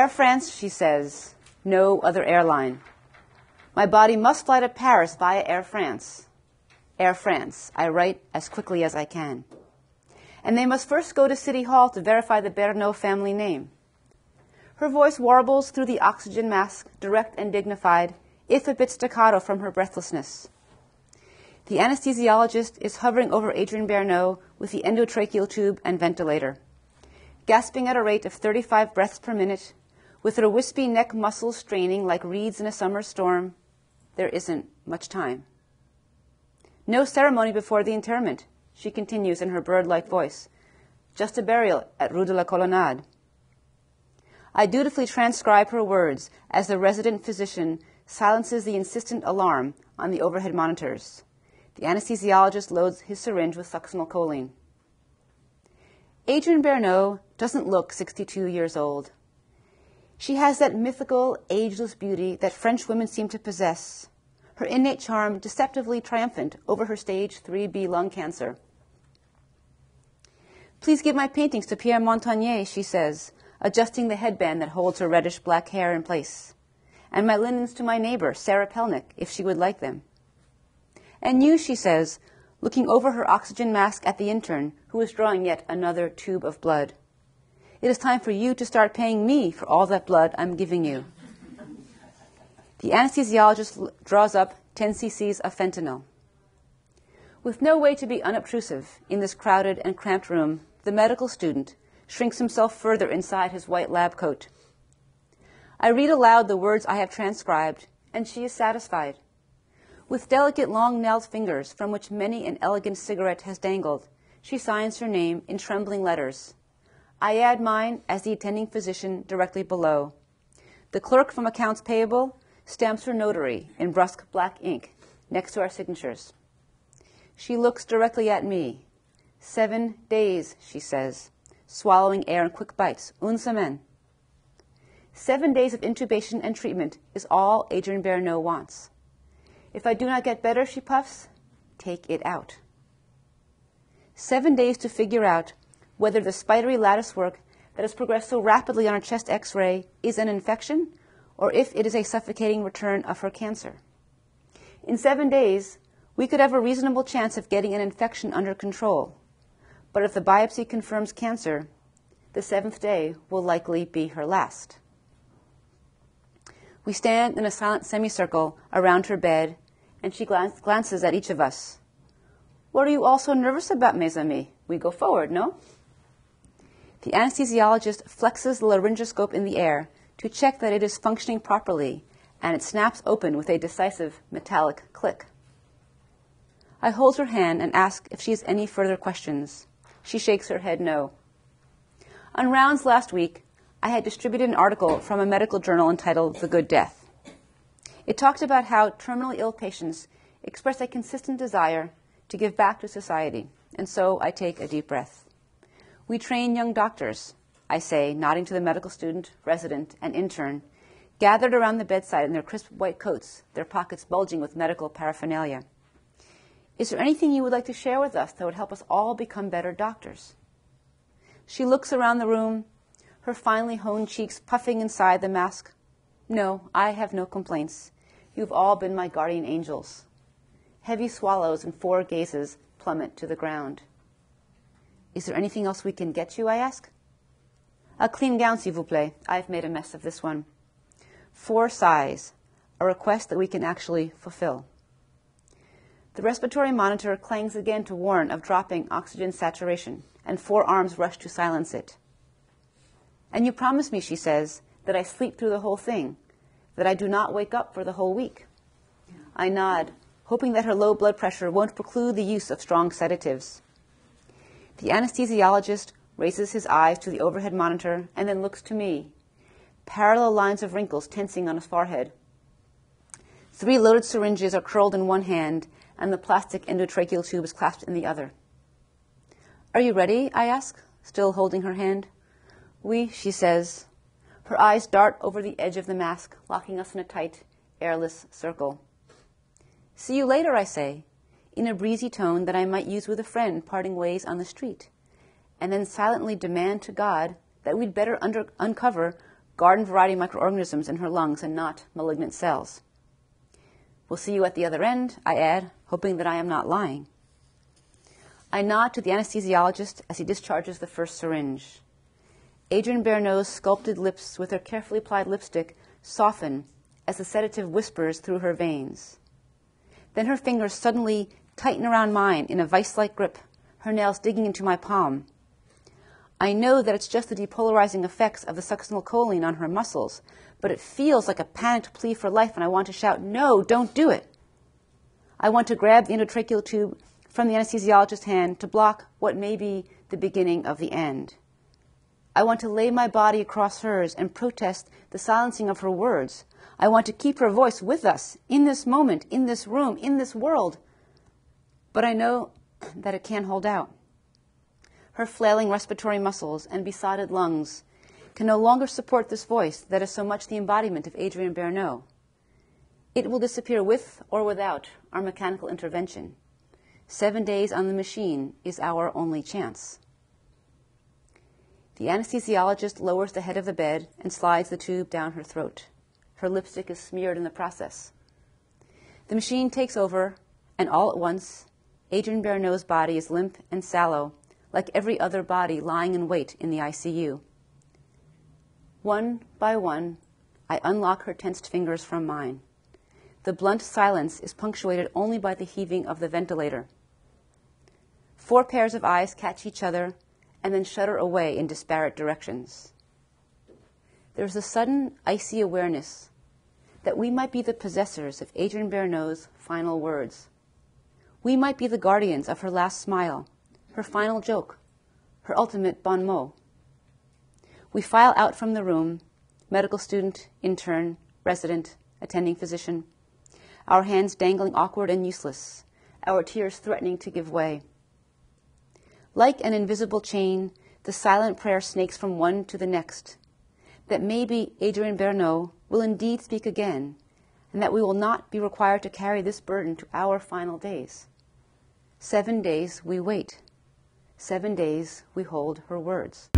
Air France, she says, no other airline. My body must fly to Paris via Air France. Air France, I write as quickly as I can. And they must first go to City Hall to verify the Bernot family name. Her voice warbles through the oxygen mask, direct and dignified, if a bit staccato from her breathlessness. The anesthesiologist is hovering over Adrienne Bernot with the endotracheal tube and ventilator. Gasping at a rate of 35 breaths per minute, with her wispy neck muscles straining like reeds in a summer storm, there isn't much time. No ceremony before the interment, she continues in her bird-like voice. Just a burial at Rue de la Colonnade. I dutifully transcribe her words as the resident physician silences the insistent alarm on the overhead monitors. The anesthesiologist loads his syringe with succinylcholine. Adrienne Bernot doesn't look 62 years old. She has that mythical, ageless beauty that French women seem to possess, her innate charm deceptively triumphant over her stage 3B lung cancer. Please give my paintings to Pierre Montagnier, she says, adjusting the headband that holds her reddish-black hair in place, and my linens to my neighbor, Sarah Pelnick, if she would like them. And you, she says, looking over her oxygen mask at the intern, who is drawing yet another tube of blood. It is time for you to start paying me for all that blood I'm giving you. The anesthesiologist draws up 10 cc's of fentanyl. With no way to be unobtrusive in this crowded and cramped room, the medical student shrinks himself further inside his white lab coat. I read aloud the words I have transcribed, and she is satisfied. With delicate long-nailed fingers from which many an elegant cigarette has dangled, she signs her name in trembling letters. I add mine as the attending physician directly below. The clerk from accounts payable stamps her notary in brusque black ink next to our signatures. She looks directly at me. 7 days, she says, swallowing air in quick bites. Une semaine. 7 days of intubation and treatment is all Adrienne Bernot wants. If I do not get better, she puffs, take it out. 7 days to figure out whether the spidery latticework that has progressed so rapidly on her chest X-ray is an infection or if it is a suffocating return of her cancer. In 7 days, we could have a reasonable chance of getting an infection under control. But if the biopsy confirms cancer, the 7th day will likely be her last. We stand in a silent semicircle around her bed, and she glances at each of us. What are you all so nervous about, mes amis? We go forward, no? The anesthesiologist flexes the laryngoscope in the air to check that it is functioning properly, and it snaps open with a decisive metallic click. I hold her hand and ask if she has any further questions. She shakes her head no. On rounds last week, I had distributed an article from a medical journal entitled The Good Death. It talked about how terminally ill patients express a consistent desire to give back to society, and so I take a deep breath. We train young doctors, I say, nodding to the medical student, resident, and intern, gathered around the bedside in their crisp white coats, their pockets bulging with medical paraphernalia. Is there anything you would like to share with us that would help us all become better doctors? She looks around the room, her finely honed cheeks puffing inside the mask. No, I have no complaints. You've all been my guardian angels. Heavy swallows and 4 gazes plummet to the ground. Is there anything else we can get you, I ask? A clean gown, s'il vous plaît. I've made a mess of this one. 4 sighs, a request that we can actually fulfill. The respiratory monitor clangs again to warn of dropping oxygen saturation, and 4 arms rush to silence it. And you promise me, she says, that I sleep through the whole thing, that I do not wake up for the whole week. I nod, hoping that her low blood pressure won't preclude the use of strong sedatives. The anesthesiologist raises his eyes to the overhead monitor and then looks to me, parallel lines of wrinkles tensing on his forehead. 3 loaded syringes are curled in one hand, and the plastic endotracheal tube is clasped in the other. Are you ready? I ask, still holding her hand. Oui, she says. Her eyes dart over the edge of the mask, locking us in a tight, airless circle. See you later, I say, in a breezy tone that I might use with a friend parting ways on the street, and then silently demand to God that we'd better uncover garden variety microorganisms in her lungs and not malignant cells. We'll see you at the other end, I add, hoping that I am not lying. I nod to the anesthesiologist as he discharges the first syringe. Adrienne Bernot's sculpted lips with her carefully applied lipstick soften as the sedative whispers through her veins. Then her fingers suddenly tighten around mine in a vice-like grip, her nails digging into my palm. I know that it's just the depolarizing effects of the succinylcholine on her muscles, but it feels like a panicked plea for life, and I want to shout, "No, don't do it." I want to grab the endotracheal tube from the anesthesiologist's hand to block what may be the beginning of the end. I want to lay my body across hers and protest the silencing of her words. I want to keep her voice with us in this moment, in this room, in this world. But I know that it can't hold out. Her flailing respiratory muscles and besotted lungs can no longer support this voice that is so much the embodiment of Adrienne Bernot. It will disappear with or without our mechanical intervention. 7 days on the machine is our only chance. The anesthesiologist lowers the head of the bed and slides the tube down her throat. Her lipstick is smeared in the process. The machine takes over, and all at once, Adrienne Bernot's body is limp and sallow, like every other body lying in wait in the ICU. One by one, I unlock her tensed fingers from mine. The blunt silence is punctuated only by the heaving of the ventilator. 4 pairs of eyes catch each other and then shudder away in disparate directions. There is a sudden, icy awareness that we might be the possessors of Adrienne Bernot's final words. We might be the guardians of her last smile, her final joke, her ultimate bon mot. We file out from the room, medical student, intern, resident, attending physician, our hands dangling awkward and useless, our tears threatening to give way. Like an invisible chain, the silent prayer snakes from one to the next, that maybe Adrienne Bernot will indeed speak again, and that we will not be required to carry this burden to our final days. 7 days we wait. 7 days we hold her words.